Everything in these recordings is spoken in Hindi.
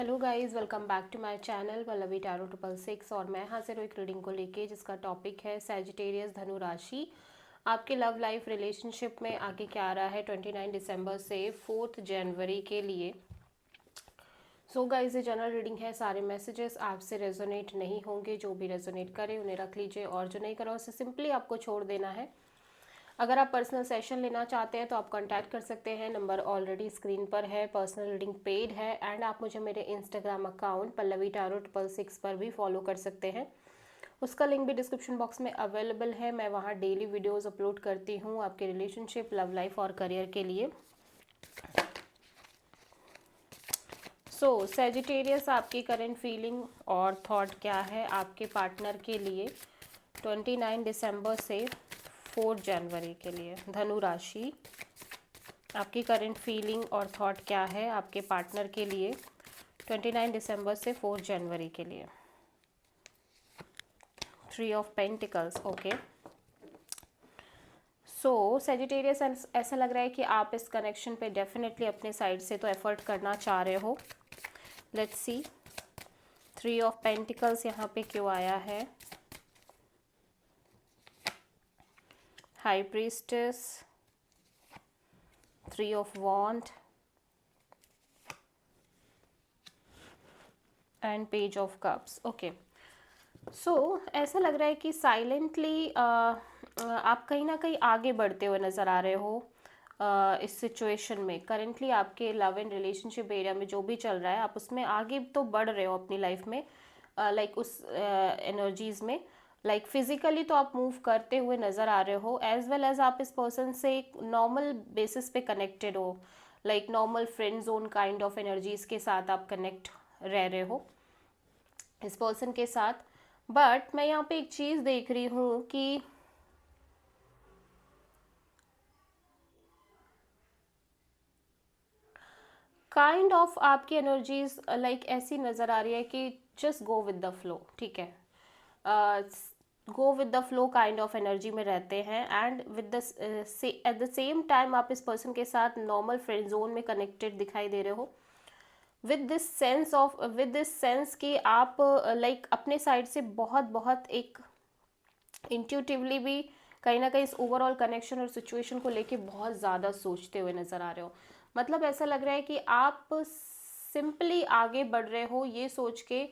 Hello guys, welcome back to my channel Pallavi tarot 666। और मैं हाजिर हूँ एक रीडिंग को लेके जिसका टॉपिक है सैजिटेरियस धनु राशि। आपके लव लाइफ रिलेशनशिप में आगे क्या आ रहा है 29 दिसंबर से 4 जनवरी के लिए। सो गाइस, ये जनरल रीडिंग है। सारे मैसेजेस आपसे रेजोनेट नहीं होंगे। जो भी रेजोनेट करे उन्हें रख लीजिए और जो नहीं करा उसे सिंपली आपको छोड़ देना है। अगर आप पर्सनल सेशन लेना चाहते हैं तो आप कांटेक्ट कर सकते हैं। नंबर ऑलरेडी स्क्रीन पर है। पर्सनल रीडिंग पेड है एंड आप मुझे मेरे इंस्टाग्राम अकाउंट पल्लवी टैरो 666 पर भी फॉलो कर सकते हैं। उसका लिंक भी डिस्क्रिप्शन बॉक्स में अवेलेबल है। मैं वहाँ डेली वीडियोस अपलोड करती हूँ आपके रिलेशनशिप, लव लाइफ और करियर के लिए। सो सेजिटेरियस, आपकी करंट फीलिंग और थॉट क्या है आपके पार्टनर के लिए 29 दिसंबर से 4 जनवरी के लिए। धनु राशि, आपकी करंट फीलिंग और थॉट क्या है आपके पार्टनर के लिए 29 दिसंबर से 4 जनवरी के लिए। 3 of pentacles. Okay, so Sagittarius, ऐसा लग रहा है कि आप इस कनेक्शन पे डेफिनेटली अपने साइड से तो एफर्ट करना चाह रहे हो। लेट्स सी 3 ऑफ पेंटिकल्स यहाँ पे क्यों आया है। High priestess, 3 of wand and page of cups. Okay, so ऐसा लग रहा है कि साइलेंटली आप कहीं ना कहीं आगे बढ़ते हुए नज़र आ रहे हो। इस सिचुएशन में करेंटली आपके लव एंड रिलेशनशिप एरिया में जो भी चल रहा है आप उसमें आगे तो बढ़ रहे हो अपनी लाइफ में। लाइक उस एनर्जीज में, लाइक फिजिकली तो आप मूव करते हुए नज़र आ रहे हो, एज वेल एज आप इस पर्सन से एक नॉर्मल बेसिस पे कनेक्टेड हो। Like normal friend zone kind of energies के साथ आप कनेक्ट रह रहे हो इस पर्सन के साथ। बट मैं यहाँ पे एक चीज़ देख रही हूँ कि काइंड ऑफ आपकी एनर्जीज लाइक ऐसी नज़र आ रही है कि just go with the flow. ठीक है, go with the flow kind of energy में रहते हैं and with the at the same time आप इस पर्सन के साथ नॉर्मल फ्रेंड जोन में कनेक्टेड दिखाई दे रहे हो विद दिस सेंस कि आप लाइक अपने साइड से बहुत बहुत एक इंट्यूटिवली भी कहीं ना कहीं इस ओवरऑल कनेक्शन और सिचुएशन को लेके बहुत ज़्यादा सोचते हुए नज़र आ रहे हो। मतलब ऐसा लग रहा है कि आप सिंपली आगे बढ़ रहे हो ये सोच के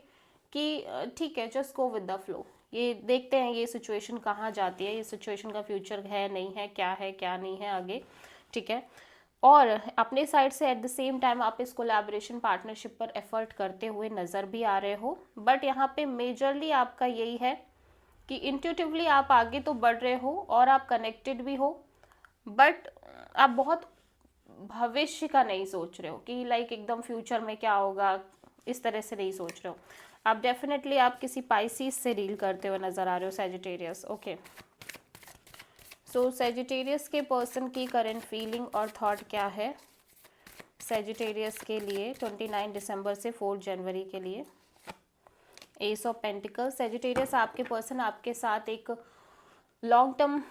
कि ठीक है, just go with the flow. ये देखते हैं ये सिचुएशन कहाँ जाती है, ये सिचुएशन का फ्यूचर है नहीं है क्या नहीं है आगे। ठीक है, और अपने साइड से एट द सेम टाइम आप इस कोलैबोरेशन पार्टनरशिप पर एफर्ट करते हुए नज़र भी आ रहे हो। बट यहाँ पे मेजरली आपका यही है कि इंट्यूटिवली आप आगे तो बढ़ रहे हो और आप कनेक्टेड भी हो, बट आप बहुत भविष्य का नहीं सोच रहे हो कि लाइक एकदम फ्यूचर में क्या होगा, इस तरह से नहीं सोच रहे हो आप। डेफिनेटली आप किसी पाइसिस से डील करते हुए नज़र आ रहे हो सैजिटेरियस। ओके, सो सैजिटेरियस के पर्सन की करंट फीलिंग और थॉट क्या है सैजिटेरियस के लिए 29 दिसंबर से 4 जनवरी के लिए। S of pentacles. सैजिटेरियस, आपके पर्सन आपके साथ एक लॉन्ग टर्म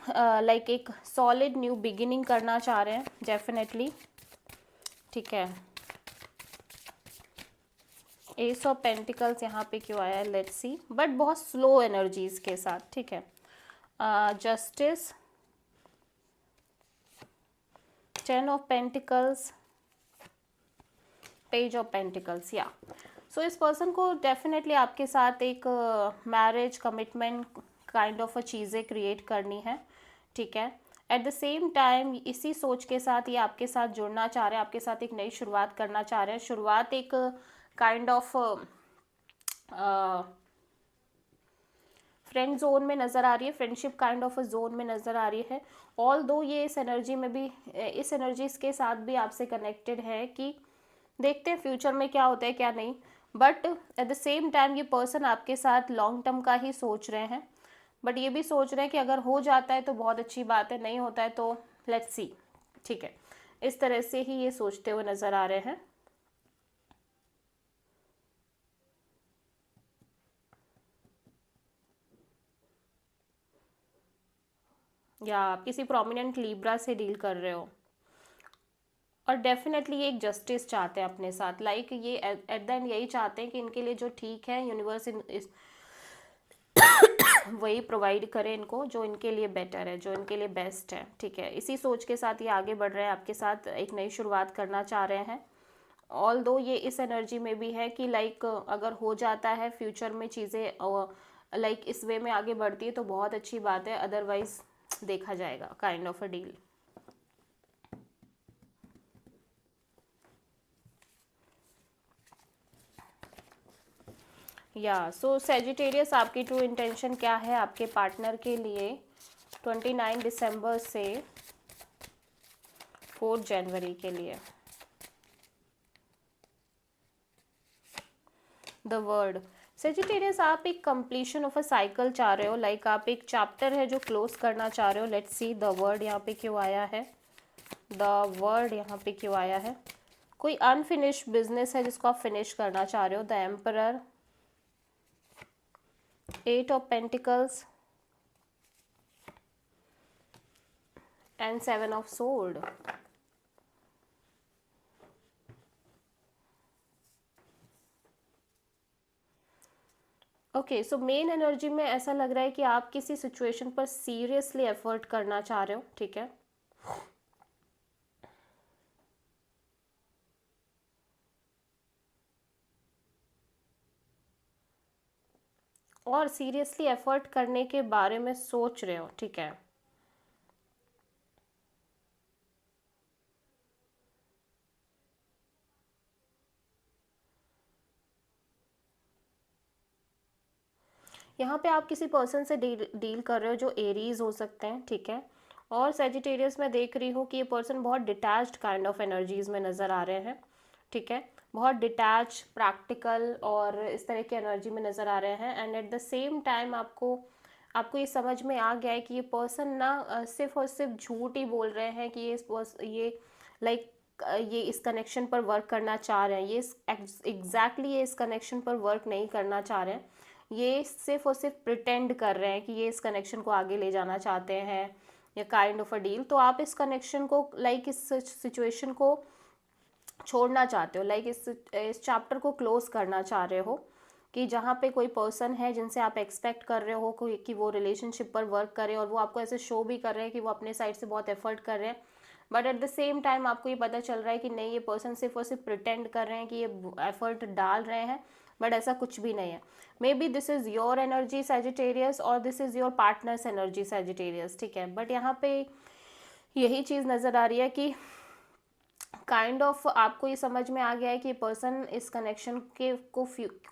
लाइक एक सॉलिड न्यू बिगिनिंग करना चाह रहे हैं डेफिनेटली। ठीक है, एस ऑफ पेंटिकल्स यहाँ पे क्यों आया है लेट्स सी, बट बहुत स्लो एनर्जीज के साथ। ठीक है, justice, 10 of pentacles, page of pentacles. या सो इस पर्सन को डेफिनेटली आपके साथ एक मैरिज कमिटमेंट काइंड ऑफ चीज़ें क्रिएट करनी है। ठीक है, एट द सेम टाइम इसी सोच के साथ ये आपके साथ जुड़ना चाह रहे हैं, आपके साथ एक नई शुरुआत करना चाह रहे हैं। शुरुआत एक काइंड ऑफ फ्रेंड जोन में नज़र आ रही है, friendship kind of a zone में नज़र आ रही है। ऑल दो ये इस एनर्जी में भी, इस एनर्जीज के साथ भी आपसे कनेक्टेड है कि देखते हैं फ्यूचर में क्या होता है क्या नहीं। But at the same time ये पर्सन आपके साथ लॉन्ग टर्म का ही सोच रहे हैं, बट ये भी सोच रहे हैं कि अगर हो जाता है तो बहुत अच्छी बात है, नहीं होता है तो लेट्स सी। ठीक है, इस तरह से ही ये सोचते हुए नज़र आ रहे हैं। या आप किसी प्रोमिनेंट लिब्रा से डील कर रहे हो। और डेफिनेटली ये एक जस्टिस चाहते हैं अपने साथ, लाइक ये एट द एंड यही चाहते हैं कि इनके लिए जो ठीक है यूनिवर्स वही प्रोवाइड करे इनको, जो इनके लिए बेटर है, जो इनके लिए बेस्ट है, ठीक है। इसी सोच के साथ ये आगे बढ़ रहे हैं, आपके साथ एक नई शुरुआत करना चाह रहे हैं। ऑल दो ये इस एनर्जी में भी है कि लाइक अगर हो जाता है फ्यूचर में चीज़ें लाइक इस वे में आगे बढ़ती है तो बहुत अच्छी बात है, अदरवाइज देखा जाएगा, काइंड ऑफ अ डील। या सो सेजिटेरियस, आपकी ट्रू इंटेंशन क्या है आपके पार्टनर के लिए 29 दिसंबर से 4 जनवरी के लिए? द वर्ड सेजिटेरियस, आप एक कंप्लीशन ऑफ अ साइकिल चाह रहे हो, लाइक आप एक चैप्टर है जो क्लोज करना चाह रहे हो। लेट्स सी द वर्ड यहाँ पे क्यों आया है, द वर्ड यहाँ पे क्यों आया है। कोई अनफिनिश्ड बिजनेस है जिसको आप फिनिश करना चाह रहे हो। The emperor, 8 of pentacles and 7 of sword. Okay, so main energy में ऐसा लग रहा है कि आप किसी सिचुएशन पर सीरियसली एफर्ट करना चाह रहे हो, ठीक है। और सीरियसली एफर्ट करने के बारे में सोच रहे हो, ठीक है। यहाँ पे आप किसी पर्सन से डील कर रहे हो जो एरीज हो सकते हैं, ठीक है। और सेजिटेरियस में देख रही हूँ कि ये पर्सन बहुत डिटैच्ड काइंड ऑफ एनर्जीज में नज़र आ रहे हैं, ठीक है। बहुत डिटैच, प्रैक्टिकल और इस तरह की एनर्जी में नज़र आ रहे हैं। And at the same time आपको आपको ये समझ में आ गया है कि ये पर्सन ना सिर्फ और सिर्फ झूठ ही बोल रहे हैं कि ये लाइक ये इस कनेक्शन पर वर्क करना चाह रहे हैं। ये एग्जैक्टली ये इस कनेक्शन पर वर्क नहीं करना चाह रहे हैं। ये सिर्फ और सिर्फ प्रिटेंड कर रहे हैं कि ये इस कनेक्शन को आगे ले जाना चाहते हैं, या काइंड ऑफ अ डील। तो आप इस कनेक्शन को लाइक इस सिचुएशन को छोड़ना चाहते हो, लाइक इस चैप्टर को क्लोज करना चाह रहे हो, कि जहाँ पे कोई पर्सन है जिनसे आप एक्सपेक्ट कर रहे हो कोई कि वो रिलेशनशिप पर वर्क करे, और वो आपको ऐसे शो भी कर रहे हैं कि वो अपने साइड से बहुत एफर्ट कर रहे हैं, but at the same time आपको ये पता चल रहा है कि नहीं, ये पर्सन सिर्फ और सिर्फ प्रिटेंड कर रहे हैं कि ये एफर्ट डाल रहे हैं, बट ऐसा कुछ भी नहीं है। Maybe this is your energy Sagittarius और this is your partner's energy Sagittarius, ठीक है। बट यहाँ पे यही चीज़ नज़र आ रही है कि काइंड ऑफ आपको ये समझ में आ गया है कि पर्सन इस कनेक्शन के को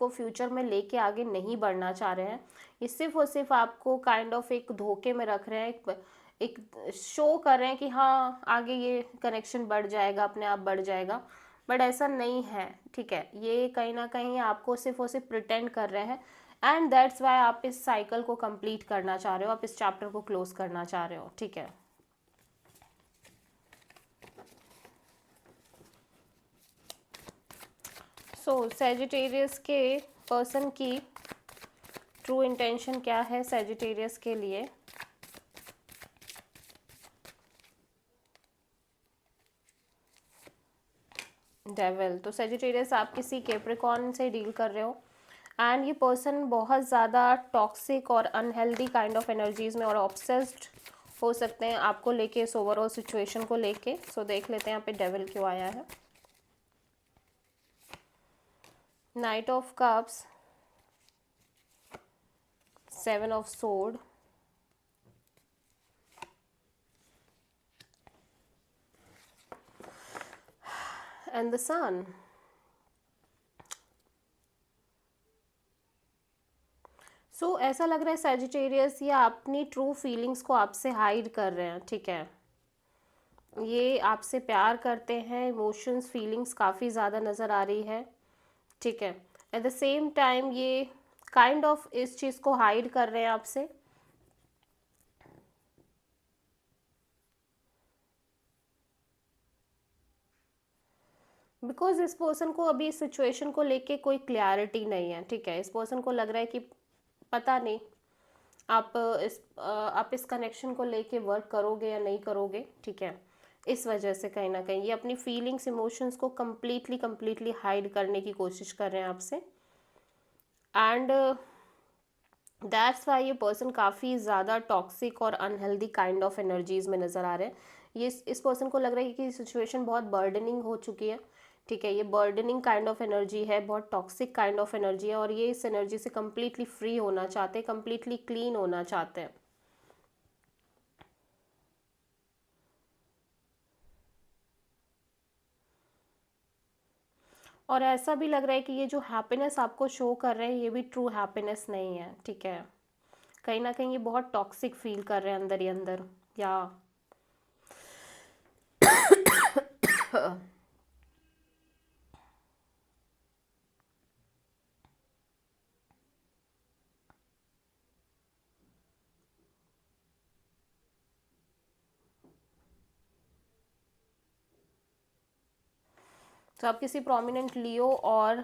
फ्यूचर में लेके आगे नहीं बढ़ना चाह रहे हैं। ये सिर्फ और सिर्फ आपको काइंड ऑफ एक धोखे में रख रहे हैं, एक शो कर रहे हैं कि हाँ आगे ये कनेक्शन बढ़ जाएगा, अपने आप बढ़ जाएगा, बट ऐसा नहीं है, ठीक है। ये कहीं ना कहीं आपको सिर्फ और सिर्फ प्रिटेंड कर रहे हैं, एंड दैट्स वाई आप इस साइकिल को कंप्लीट करना चाह रहे हो, आप इस चैप्टर को क्लोज करना चाह रहे हो, ठीक है। सो सेजिटेरियस के पर्सन की ट्रू इंटेंशन क्या है सेजिटेरियस के लिए? डेविल, तो सेजिटेरियस आप किसी कैप्रिकॉर्न से डील कर रहे हो, एंड ये पर्सन बहुत ज़्यादा टॉक्सिक और अनहेल्दी काइंड ऑफ एनर्जीज में और ऑब्सेस्ड हो सकते हैं आपको लेके, इस ओवरऑल सिचुएशन को लेके। सो देख लेते हैं यहाँ पे डेविल क्यों आया है। Knight of cups, 7 of sword and the sun. So ऐसा लग रहा है सेजिटेरियस ये अपनी ट्रू फीलिंग्स को आपसे हाइड कर रहे हैं, ठीक है। ये आपसे प्यार करते हैं, इमोशंस फीलिंग्स काफ़ी ज़्यादा नज़र आ रही है, ठीक है। एट द सेम टाइम ये काइंड ऑफ इस चीज़ को हाइड कर रहे हैं आपसे। बिकॉज इस पर्सन को अभी इस सिचुएशन को लेके कोई क्लैरिटी नहीं है, ठीक है। इस पर्सन को लग रहा है कि पता नहीं आप इस कनेक्शन को लेके वर्क करोगे या नहीं करोगे, ठीक है। इस वजह से कहीं ना कहीं ये अपनी फीलिंग्स इमोशंस को कम्प्लीटली हाइड करने की कोशिश कर रहे हैं आपसे। एंड दैट्स वाई ये पर्सन काफ़ी ज़्यादा टॉक्सिक और अनहेल्दी काइंड ऑफ एनर्जीज में नज़र आ रहे हैं। ये इस पर्सन को लग रहा है कि सिचुएशन बहुत बर्डनिंग हो चुकी है, ठीक है, ये बर्डनिंग काइंड ऑफ एनर्जी है, बहुत टॉक्सिक काइंड ऑफ एनर्जी है, और ये इस एनर्जी से कम्प्लीटली फ्री होना चाहते हैं, कम्प्लीटली क्लीन होना चाहते हैं। और ऐसा भी लग रहा है कि ये जो हैप्पीनेस आपको शो कर रहे हैं ये भी ट्रू हैप्पीनेस नहीं है, ठीक है, कहीं ना कहीं ये बहुत टॉक्सिक फील कर रहे हैं अंदर ही अंदर, या तो आप किसी प्रोमिनेंट लियो और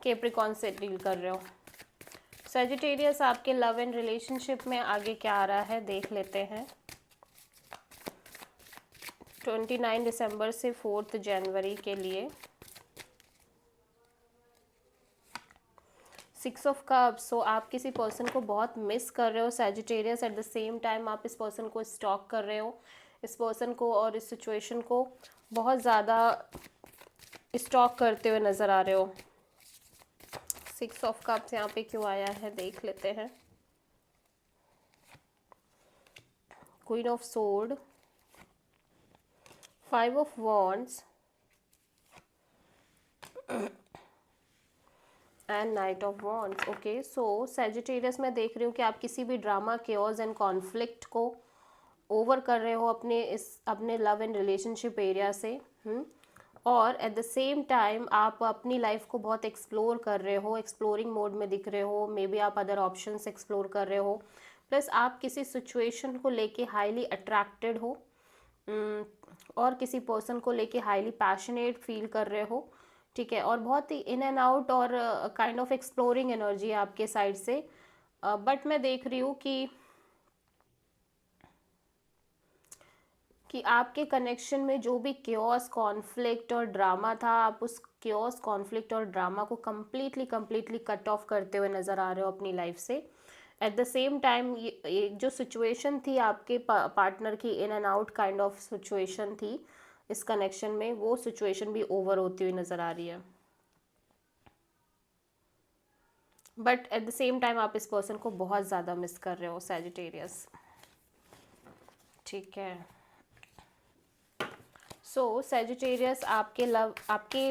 कैप्रिकॉन से डील कर रहे हो। सजिटेरियस आपके लव एंड रिलेशनशिप में आगे क्या आ रहा है देख लेते हैं। 29 दिसंबर से 4 जनवरी के लिए 6 ऑफ कप्स। सो आप किसी पर्सन को बहुत मिस कर रहे हो Sagittarius, at the same time आप इस पर्सन को स्टॉक कर रहे हो, इस पर्सन को और इस सिचुएशन को बहुत ज़्यादा स्टॉक करते हुए नज़र आ रहे हो। 6 ऑफ कप्स यहाँ पे क्यों आया है देख लेते हैं। Queen of sword, 5 of wands and night of wands. Okay, so Sagittarius मैं देख रही हूँ कि आप किसी भी ड्रामा, केओस एंड कॉन्फ्लिक्ट को ओवर कर रहे हो अपने लव एंड रिलेशनशिप एरिया से। और एट द सेम टाइम आप अपनी लाइफ को बहुत एक्सप्लोर कर रहे हो, एक्सप्लोरिंग मोड में दिख रहे हो, मे बी आप अदर ऑप्शंस एक्सप्लोर कर रहे हो, प्लस आप किसी सिचुएशन को लेके हाईली अट्रैक्टेड हो, और किसी पर्सन को लेके हाईली पैशनेट फील कर रहे हो, ठीक है, और बहुत ही इन एंड आउट और काइंड ऑफ एक्सप्लोरिंग एनर्जी है आपके साइड से। बट मैं देख रही हूँ कि आपके कनेक्शन में जो भी क्योस, कॉन्फ्लिक्ट और ड्रामा था, आप उस क्योस, कॉन्फ्लिक्ट और ड्रामा को कम्प्लीटली कट ऑफ करते हुए नज़र आ रहे हो अपनी लाइफ से। एट द सेम टाइम ये जो सिचुएशन थी आपके पार्टनर की, in and out kind of situation थी इस कनेक्शन में, वो सिचुएशन भी ओवर होती हुई नज़र आ रही है। But at the same time आप इस पर्सन को बहुत ज़्यादा मिस कर रहे हो सैजिटेरियस, ठीक है। सो सैजिटेरियस आपके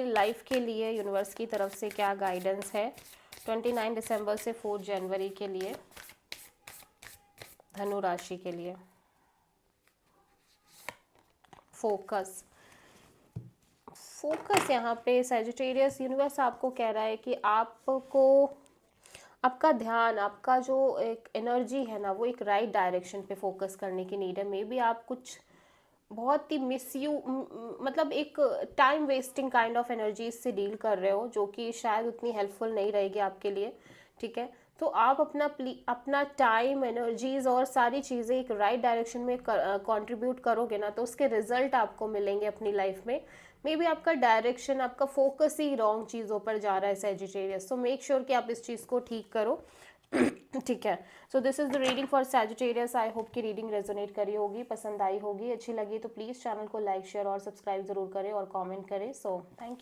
लाइफ के लिए यूनिवर्स की तरफ से क्या गाइडेंस है 29 दिसंबर से 4 जनवरी के लिए धनु राशि के लिए। फोकस यहाँ पे सैजिटेरियस यूनिवर्स आपको कह रहा है कि आपको आपका ध्यान, आपका जो एक एनर्जी है ना, वो एक राइट डायरेक्शन पे फोकस करने की नीड है। मे बी आप कुछ बहुत ही मतलब एक time wasting kind of energy से डील कर रहे हो, जो कि शायद उतनी हेल्पफुल नहीं रहेगी आपके लिए, ठीक है। तो आप अपना टाइम, एनर्जीज और सारी चीज़ें एक राइट डायरेक्शन में कंट्रीब्यूट करोगे ना, तो उसके रिजल्ट आपको मिलेंगे अपनी लाइफ में। मे बी आपका डायरेक्शन, आपका फोकस ही रॉन्ग चीज़ों पर जा रहा है सैजिटेरियस, तो मेक श्योर कि आप इस चीज़ को ठीक करो, ठीक है। So this is the reading for Sagittarius. I hope कि रीडिंग रेजोनेट करी होगी, पसंद आई होगी, अच्छी लगी तो प्लीज़ चैनल को लाइक, शेयर और सब्सक्राइब ज़रूर करें और कमेंट करें। So thank you.